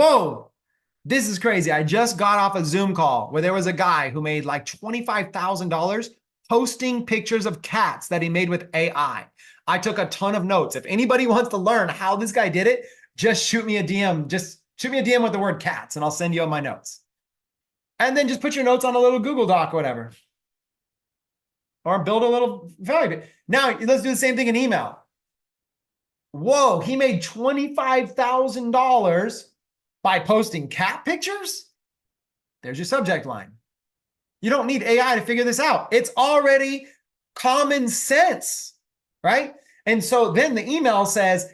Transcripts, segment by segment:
Whoa, this is crazy. I just got off a Zoom call where there was a guy who made like $25,000 posting pictures of cats that he made with AI. I took a ton of notes. If anybody wants to learn how this guy did it, just shoot me a DM. Just shoot me a DM with the word cats and I'll send you my notes. And then just put your notes on a little Google Doc or whatever. Or build a little value. Now let's do the same thing in email. Whoa, he made $25,000 by posting cat pictures? There's your subject line. You don't need AI to figure this out. It's already common sense, right? And so then the email says,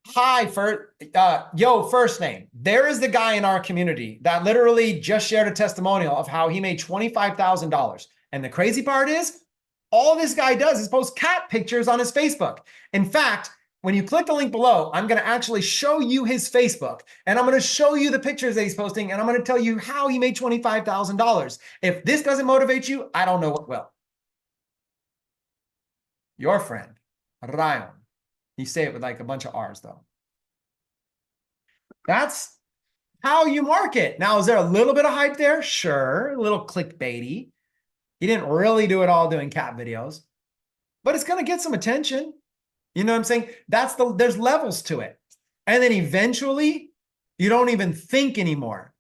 hi, first name. There is the guy in our community that literally just shared a testimonial of how he made $25,000. And the crazy part is, all this guy does is post cat pictures on his Facebook. In fact, when you click the link below, I'm going to actually show you his Facebook, and I'm going to show you the pictures that he's posting, and I'm going to tell you how he made $25,000. If this doesn't motivate you, I don't know what will. Your friend, Ryan. You say it with like a bunch of R's, though. That's how you market. Now, is there a little bit of hype there? Sure, a little clickbaity. He didn't really do it all doing cat videos, but it's going to get some attention. You know what I'm saying? There's levels to it. And then eventually you don't even think anymore.